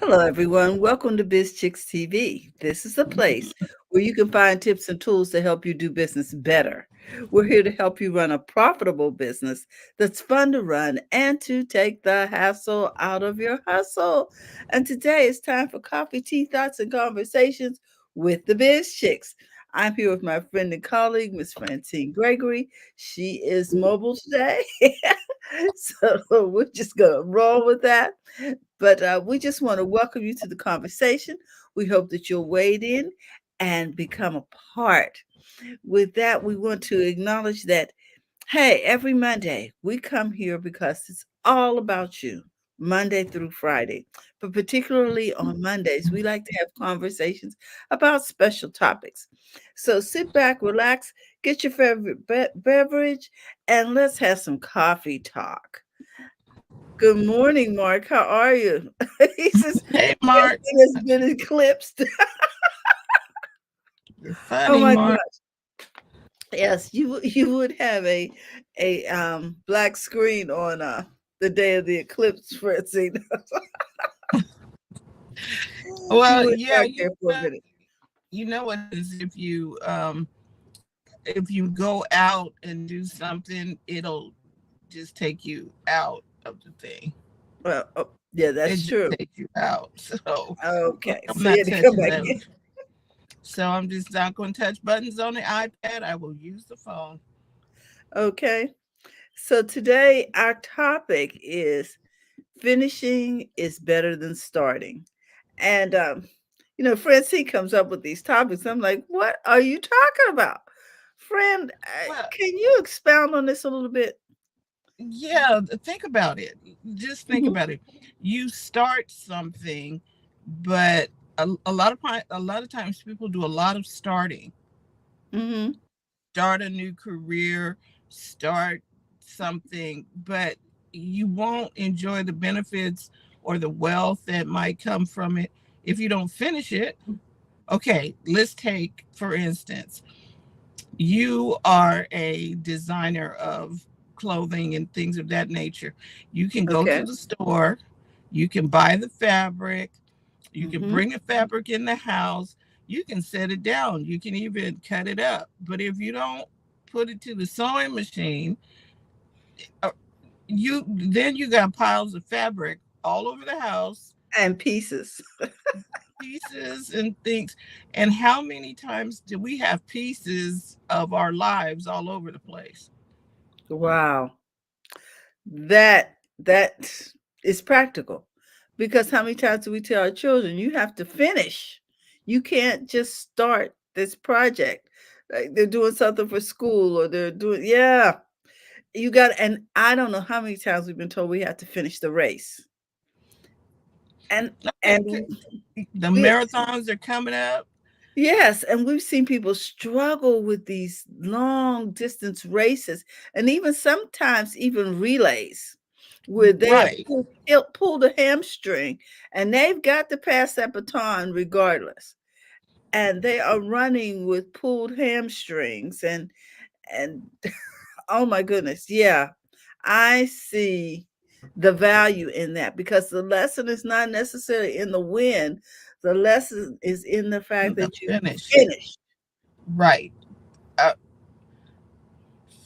Hello, everyone. Welcome to BizChicks TV. This is a place where you can find tips and tools to help you do business better. We're here to help you run a profitable business that's fun to run and to take the hassle out of your hustle. And today it's time for coffee, tea, thoughts, and conversations with the Biz Chicks. I'm here with my friend and colleague, Miss Francine Gregory. She is mobile today. So we're just going to roll with that. But we just want to welcome you to the conversation. We hope that you'll wade in and become a part. With that, we want to acknowledge that, hey, every Monday we come here because it's all about you, Monday through Friday. But particularly on Mondays, we like to have conversations about special topics. So sit back, relax, get your favorite beverage, and let's have some coffee talk. Good morning, Mark. How are you? He says Hey, Mark. everything has been eclipsed. You're Oh funny, my Mark. gosh. Yes, you would have a black screen on the day of the eclipse, Francine. You Well, went yeah, back there for a minute. you know what it is if you go out and do something, it'll just take you out of the thing. Well, oh, yeah, It that's just true. takes you out. So Okay, I'm so you not had to come touching back them. in. So I'm just not going to touch buttons on the iPad. I will use the phone. Okay, so today our topic is finishing is better than starting. And Francine comes up with these topics. I'm like, what are you talking about? Friend, Well, can you expound on this a little bit? yeah, think about it. Just think Mhm. about it. You start something, but a lot of times people do a lot of starting. Mhm. Start a new career, start something, but you won't enjoy the benefits or the wealth that might come from it if you don't finish it. Okay, let's take for instance, you are a designer of clothing and things of that nature. You can go to Okay. the store, you can buy the fabric, you can Mhm. bring the fabric in the house, you can set it down, you can even cut it up. But if you don't put it to the sewing machine, uh, you got piles of fabric all over the house, And pieces. pieces and things. And how many times do we have pieces of our lives all over the place? Wow. That is practical. Because how many times do we tell our children you have to finish? You can't just start this project. Like they're doing something for school or they're doing yeah. You got and I don't know how many times we've been told we have to finish the race. And Okay, and the we marathons are coming up. yes, and we've seen people struggle with these long distance races and even sometimes even relays where they have Right. pulled a hamstring and they've got to pass that baton regardless. And they are running with pulled hamstrings and oh my goodness, yeah. I see the value in that because the lesson is not necessarily in the win. The lesson is in the fact The that you finish. finish. Right. Uh,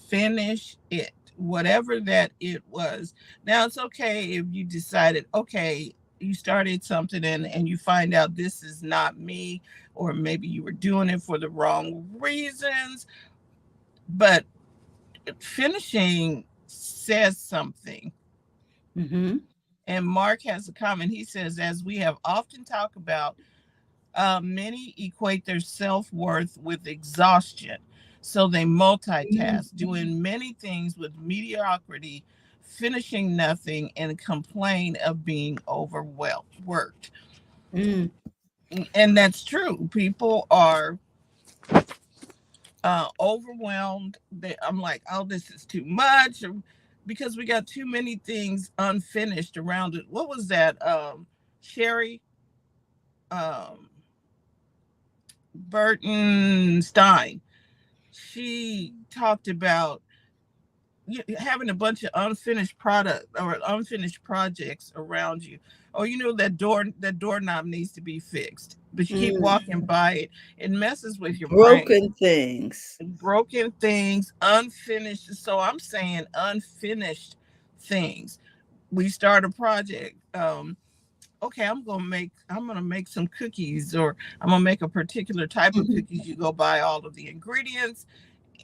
finish it. Whatever that it was. Now it's okay if you decided, okay, you started something and you find out this is not me, or maybe you were doing it for the wrong reasons. But finishing says something. Mhm. And Mark has a comment. He says, as we have often talked about, many equate their self worth with exhaustion. So they multitask, Mhm. doing many things with mediocrity, finishing nothing, and complain of being overwhelmed, worked. Mm. And that's true. People are overwhelmed. I'm like, oh, this is too much, because we got too many things unfinished around it. What was that? Sherry um, Burton Stein. She talked about having a bunch of unfinished product or unfinished projects around you, or that doorknob needs to be fixed, but you keep Mm. walking by it. It messes with your brain. Broken things. Broken things, unfinished. So I'm saying unfinished things. We start a project. Okay, I'm gonna make some cookies, or I'm gonna make a particular type of Mhm. cookies. You go buy all of the ingredients,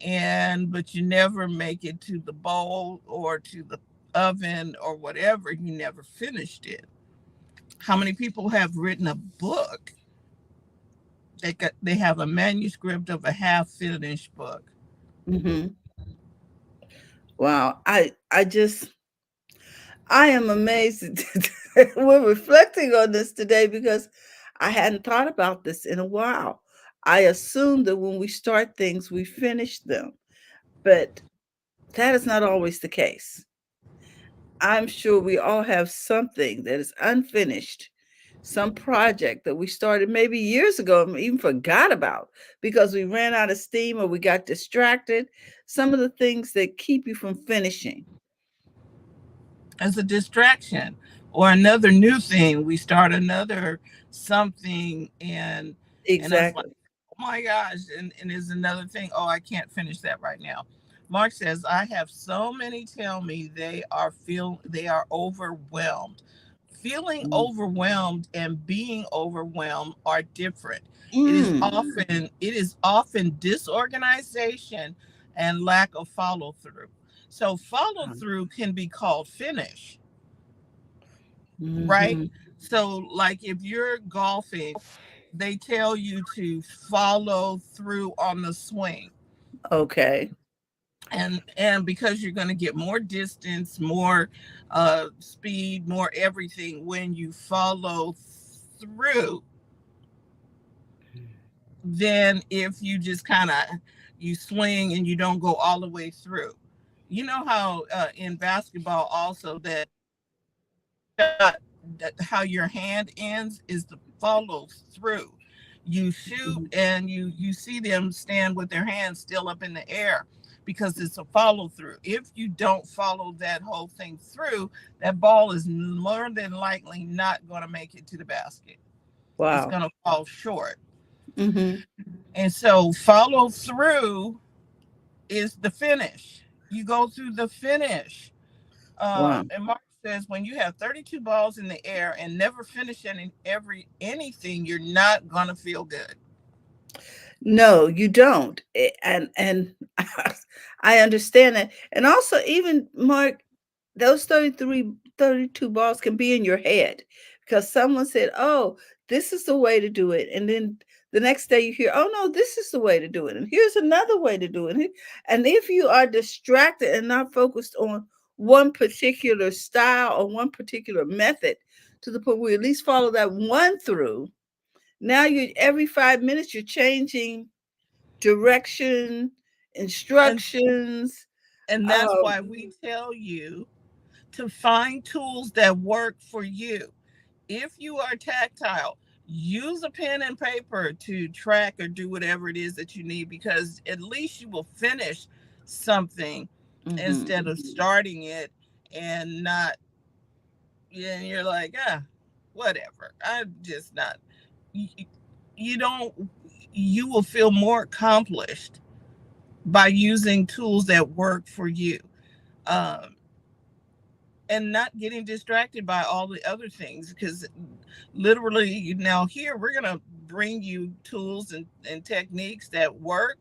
and but you never make it to the bowl or to the oven or whatever. You never finished it. How many people have written a book? They have a manuscript of a half finished book. Mhm. Wow. I am amazed. We're reflecting on this today because I hadn't thought about this in a while. I assume that when we start things, we finish them, but that is not always the case. I'm sure we all have something that is unfinished, some project that we started maybe years ago and even forgot about because we ran out of steam or we got distracted. Some of the things that keep you from finishing. As a distraction, or another new thing. We start another something, and I was like, Exactly. oh my gosh, and there's another thing. Oh, I can't finish that right now. Mark says, I have so many tell me they are overwhelmed. Feeling Mm. overwhelmed and being overwhelmed are different. Mm. It is often disorganization and lack of follow through. So follow through can be called finish, right? Mm-hmm. So like if you're golfing, they tell you to follow through on the swing. Okay. And because you're going to get more distance, more speed, more everything when you follow through than if you just kind of you swing and you don't go all the way through. You know how in basketball also that shot, that how your hand ends is the follow through. You shoot Mhm. and you see them stand with their hands still up in the air because it's a follow through. If you don't follow that whole thing through, that ball is more than likely not going to make it to the basket. It's Wow. going to fall short. Mm-hmm. And so follow through is the finish. You go through the finish. Wow. And Mark says when you have 32 balls in the air and never finish anything, you're not gonna feel good. No, you don't. And I understand that. And also, even Mark, those 32 balls can be in your head because someone said, "Oh, this is the way to do it." And then the next day you hear, "Oh no, this is the way to do it." And here's another way to do it. And if you are distracted and not focused on one particular style or one particular method to the point where you at least follow that one through, now you every 5 minutes you're changing direction, And instructions. and that's Um, why we tell you to find tools that work for you. If you are tactile, use a pen and paper to track or do whatever it is that you need, because at least you will finish something mhm. instead of starting it and not, and you're like, whatever. I'm just not. You, you don't. You will feel more accomplished by using tools that work for you, um, and not getting distracted by all the other things. Because literally, now here we're gonna bring you tools and techniques that work,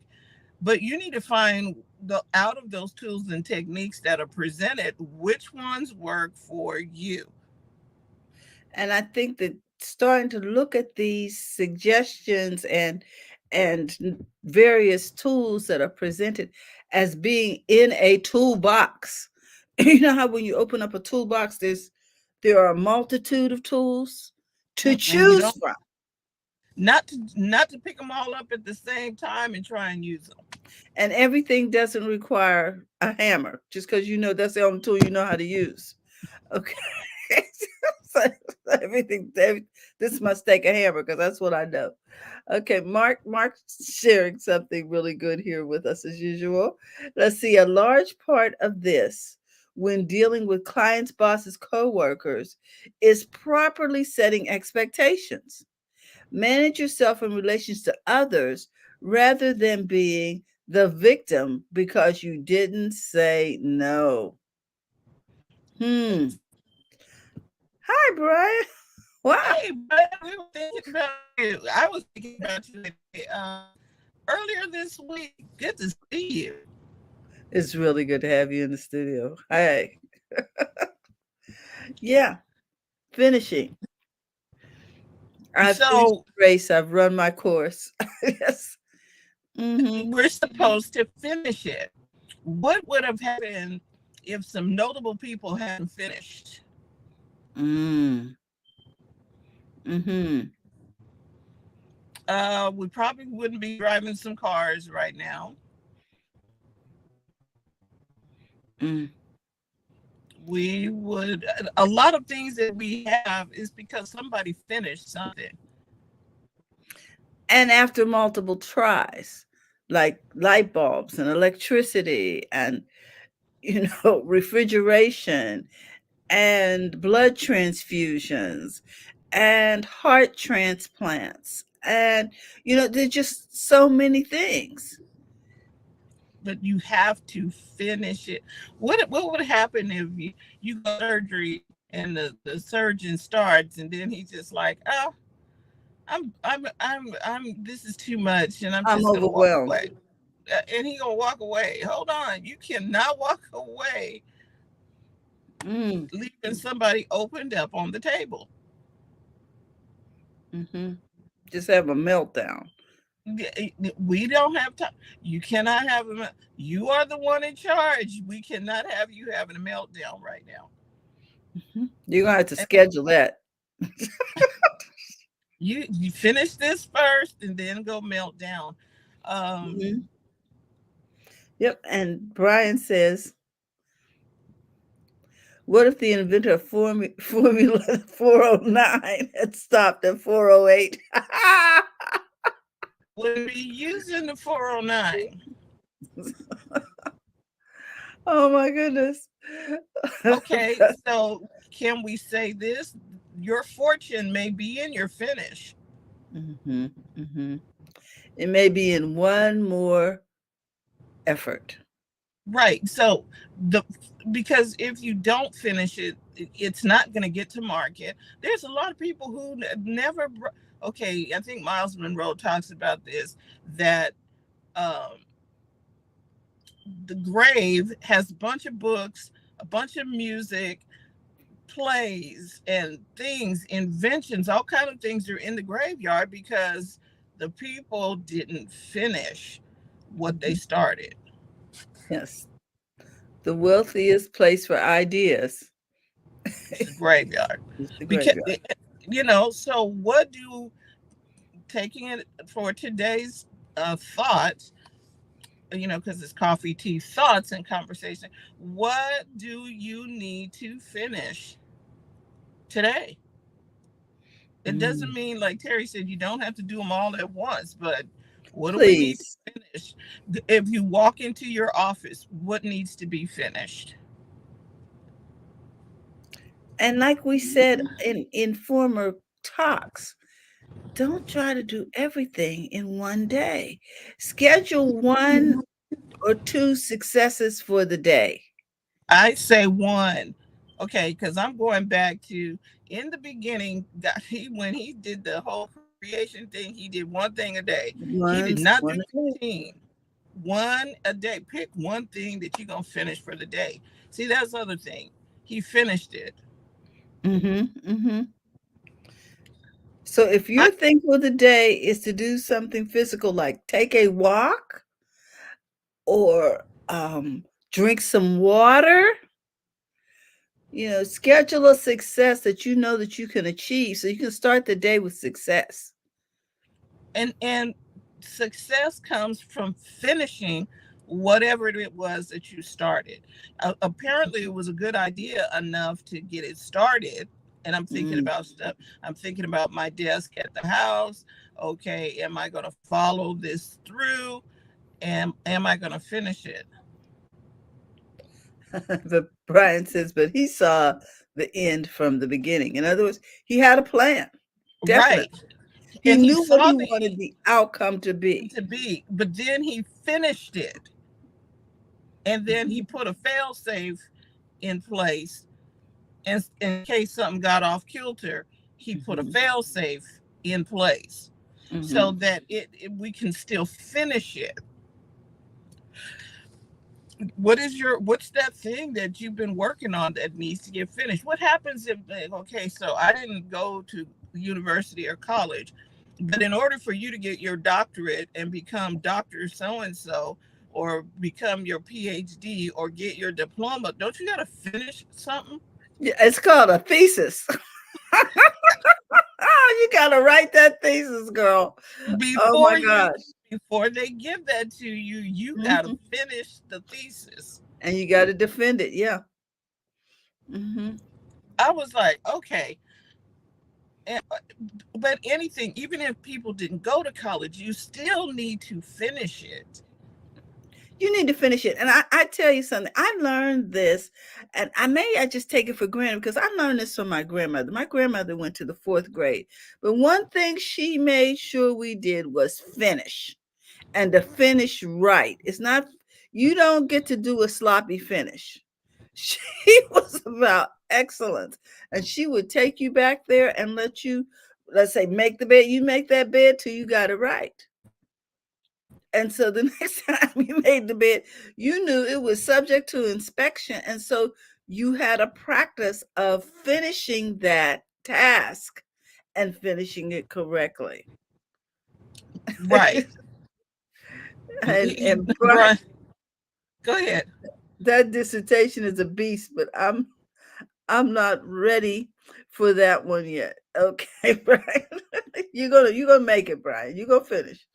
but you need to find the out of those tools and techniques that are presented, which ones work for you. And I think that starting to look at these suggestions and various tools that are presented as being in a toolbox. You know how when you open up a toolbox, there are a multitude of tools to And you choose don't, from. not to pick them all up at the same time and try and use them. And everything doesn't require a hammer just because you know that's the only tool you know how to use. Okay. So This must take a hammer because that's what I know. Okay, Mark's sharing something really good here with us as usual. Let's see. A large part of this, when dealing with clients, bosses, coworkers, is properly setting expectations. Manage yourself in relations to others rather than being the victim because you didn't say no. Hmm. Hi, Brian. Wow. Hey, Brad, we were thinking about you. I was thinking about you today. Earlier this week. Good to see you. It's really good to have you in the studio. Hi. Yeah, finishing. I've finished So the race. I've run my course. Yes. Mm-hmm. we're supposed to finish it. What would have happened if some notable people hadn't finished? Mm. Mm-hmm. We probably wouldn't be driving some cars right now. Mm. We would, a lot of things that we have is because somebody finished something. And after multiple tries, like light bulbs and electricity and refrigeration and blood transfusions and heart transplants and there's just so many things. But you have to finish it. What would happen if you go to surgery and the surgeon starts and then he's just like, oh, I'm this is too much and I'm I'm just gonna walk overwhelmed. away. And he gonna walk away. Hold on, you cannot walk away Mm. leaving somebody opened up on the table. Hmm. Just have a meltdown. We don't have time. You cannot have a. You are the one in charge. We cannot have you having a meltdown right now. Hmm. You're gonna have to And schedule that. you finish this first and then go melt down. Um, Hmm. Yep. And Brian says, what if the inventor of Formula 409 had stopped at 408? would be using the 409. Oh my goodness. Okay, so can we say this? Your fortune may be in your finish. Hmm. Hmm. It may be in one more effort. Right. So the because if you don't finish it, it's not going to get to market. There's a lot of people who never. Okay, I think Miles Monroe talks about this, that um, the grave has a bunch of books, a bunch of music, plays, and things, inventions, all kind of things are in the graveyard because the people didn't finish what they Mhm. started. Yes. The wealthiest place for ideas It's the graveyard. is the Because graveyard. so what do, taking it for today's thoughts, because it's coffee, tea, thoughts, and conversation. What do you need to finish today? It doesn't Mm. mean, like Terry said, you don't have to do them all at once, but what do we need to Please. finish? If you walk into your office, what needs to be finished? And like we said in former talks, don't try to do everything in one day. Schedule one or two successes for the day. I say one. Okay, because I'm going back to, in the beginning, when he did the whole creation thing, he did one thing a day. He did not do One a day. 15. One a day. Pick one thing that you're gonna finish for the day. See, that's the other thing. He finished it. Mhm, mhm. So if I, your thing for the day is to do something physical like take a walk or drink some water, schedule a success that you know that you can achieve so you can start the day with success. and success comes from finishing whatever it was that you started. Apparently, it was a good idea enough to get it started. And I'm thinking Mm. about stuff. I'm thinking about my desk at the house. Okay, am I going to follow this through? Am I going to finish it? But Brian says, but he saw the end from the beginning. In other words, he had a plan. Right. Definitely. He And he knew what saw he the wanted the outcome to be. to be, but then he finished it. And then he Mhm, put a fail safe in place in case something got off kilter. He put a mhm, fail safe in place so mhm. that we can still finish it. What's that thing that you've been working on that needs to get finished? What happens if, okay, so I didn't go to university or college, but in order for you to get your doctorate and become Dr. So and so, or become your PhD or get your diploma, don't you got to finish something Yeah, it's called a thesis. Oh, you gotta write that thesis, girl. Oh my before you gosh. before they give that to you? You got to Mhm. finish the thesis. And you gotta defend it. Yeah. Mhm. I was like, okay. And, but anything, even if people didn't go to college, you still need to finish it. You need to finish it. And I tell you something, I learned this, and I just take it for granted because I learned this from my grandmother. My grandmother went to the fourth grade, but one thing she made sure we did was finish, and to finish right. It's not, you don't get to do a sloppy finish. She was about excellence, and she would take you back there and let you, let's say, make the bed. You make that bed till you got it right. And so the next time you made the bed, you knew it was subject to inspection. And so you had a practice of finishing that task and finishing it correctly. Right. And Brian, Brian, go ahead. that dissertation is a beast, but I'm not ready for that one yet. Okay, Brian. You're gonna make it, Brian. You're gonna finish.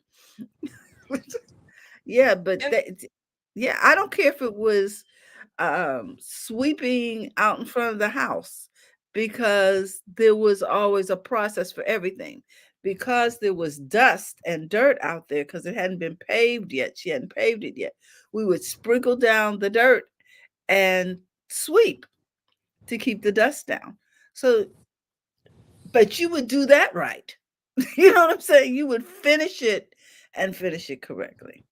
Yeah, but And that, yeah, I don't care if it was sweeping out in front of the house, because there was always a process for everything. Because there was dust and dirt out there because it hadn't been paved yet. She hadn't paved it yet. We would sprinkle down the dirt and sweep to keep the dust down. So, but you would do that right. You know what I'm saying? You would finish it and finish it correctly.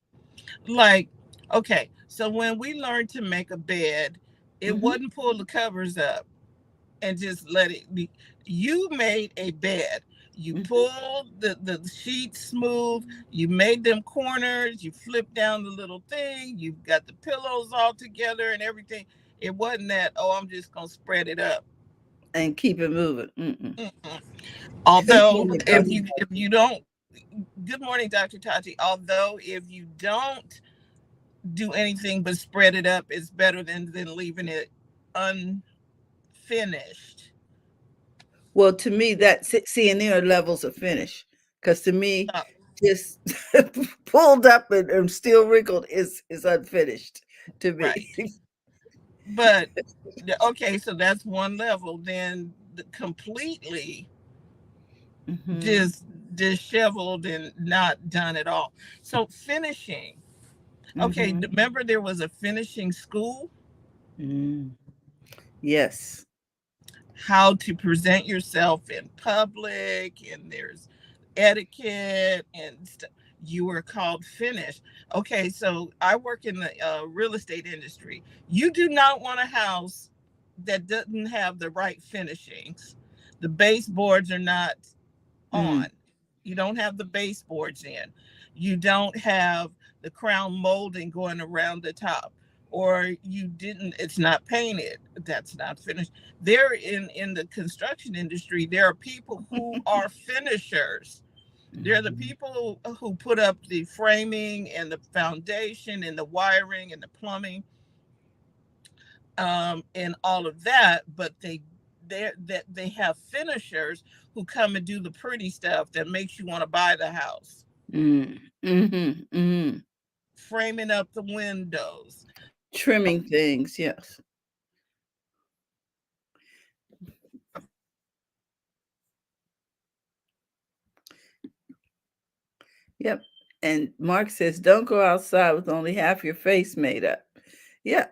like, okay, so when we learned to make a bed, it Hmm. wasn't pull the covers up and just let it be. You made a bed. You Hmm. pulled the sheets smooth. You made them corners. You flipped down the little thing. You got the pillows all together and everything. It wasn't that, oh, I'm just going to spread it up. And keep it moving. Mm-mm. Mm-mm. Good Although, morning, if Tony. you don't, good morning, Dr. Tati. Although, if you don't do anything but spread it up, it's better than leaving it unfinished. Well, to me, that see, and there are levels of finish. Because to me, Uh, just pulled up and still wrinkled is unfinished to me. right. But okay, so that's one level. Then completely Hmm. just disheveled and not done at all. So finishing. Okay, Hmm. remember there was a finishing school, Mm. Yes. how to present yourself in public, and there's etiquette and stuff. You were called finish. Okay, so I work in the real estate industry. You do not want a house that doesn't have the right finishings. The baseboards are not on. Mm. You don't have the baseboards in. You don't have the crown molding going around the top. Or you didn't, it's not painted. That's not finished. There in the construction industry, there are people who are finishers. They're the Mhm. people who put up the framing and the foundation and the wiring and the plumbing, and all of that, but they have finishers who come and do the pretty stuff that makes you want to buy the house, Mm. Mhm. Mhm. framing up the windows. Trimming things, yes. Yep. And Mark says, don't go outside with only half your face made up. Yeah.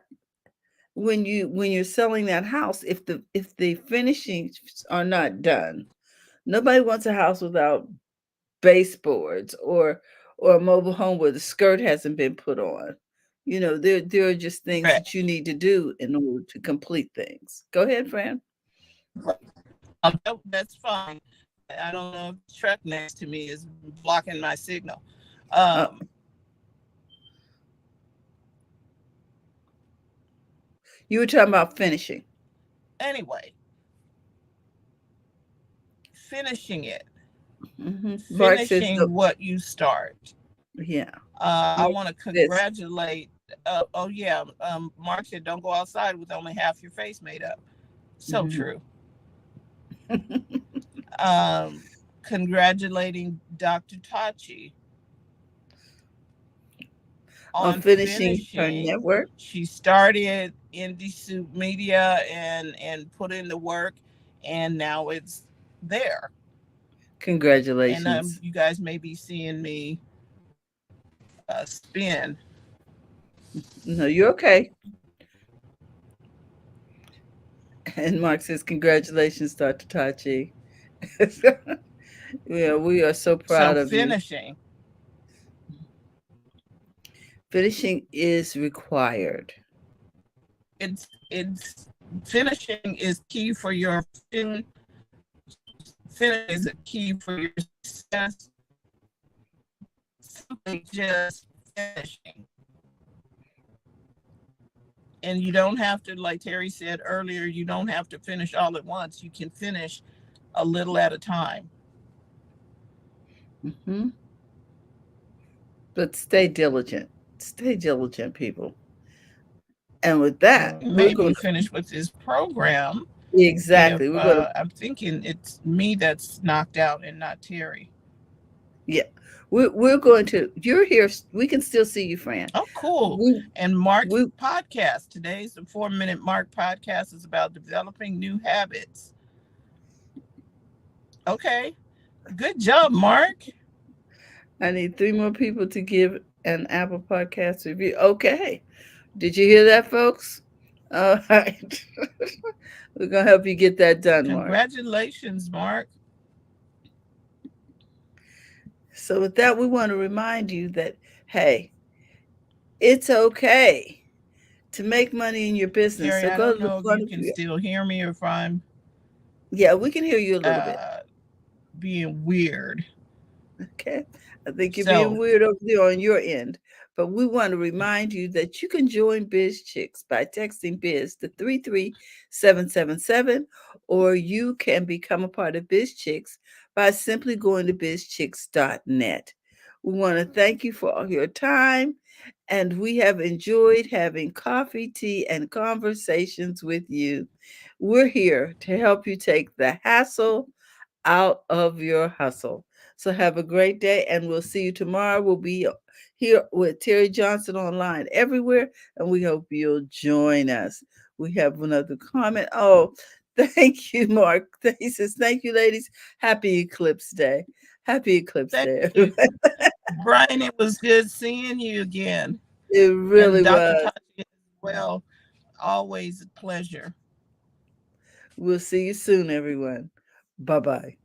When you're selling that house, if the finishings are not done, nobody wants a house without baseboards or a mobile home where the skirt hasn't been put on. There are just things Correct. that you need to do in order to complete things. Go ahead, Fran. That's fine. I don't know if the truck next to me is blocking my signal. Uh, Um, you were talking about finishing. anyway, finishing it, Mark says, finishing what you start. yeah. I Mark want to says, congratulate. Oh yeah, Mark said, "Don't go outside with only half your face made up." So mhm. true. Um, Congratulating Dr. Tachi On on finishing her finishing. network. She started Indie Soup Media and put in the work, and now it's there. And Congratulations. you guys may be seeing me spin. No, you're okay. And Mark says, congratulations, Dr. Tachi. Yeah, we are so So proud of you. finishing, Finishing is required. it's finishing is key for your fortune. Finishing is a key for your success. Simply just finishing. And you don't have to, like Terry said earlier, you don't have to finish all at once. You can finish a little at a time. Hmm. But stay diligent. Stay diligent, people. And with that, we're Maybe going finish with this program to if exactly. We're going to I'm thinking it's me that's knocked out and not Terry. yeah. We're going to. You're here. We can still see you, Fran. Oh, cool. We And Mark's we podcast, today's the 4 Minute Mark podcast, is about developing new habits. Okay. Good job, Mark. I need three more people to give an Apple Podcast review. Okay. Did you hear that, folks? All right. We're gonna help you get that done, Mark. Congratulations, Mark. So with that, we want to remind you that hey, it's okay to make money in your business. Terry, So I go don't to the know if front you of can your still hear me or if I'm yeah, we can hear you a little bit. uh, being weird. Okay. I think you're being So, weird over there on your end. But we want to remind you that you can join BizChicks by texting Biz to 33777, or you can become a part of BizChicks by simply going to bizchicks.net. We want to thank you for all your time, and we have enjoyed having coffee, tea, and conversations with you. We're here to help you take the hassle out of your hustle. So have a great day, and we'll see you tomorrow. We'll be here with Terry Johnson online everywhere, and we hope you'll join us. We have another comment. Oh, thank you, Mark. He says, thank you, ladies. Happy Eclipse Day. Happy Eclipse thank Day, you. everybody. Brian, it was good seeing you again. It And really Dr. was. Tati as well, always a pleasure. We'll see you soon, everyone. Bye bye.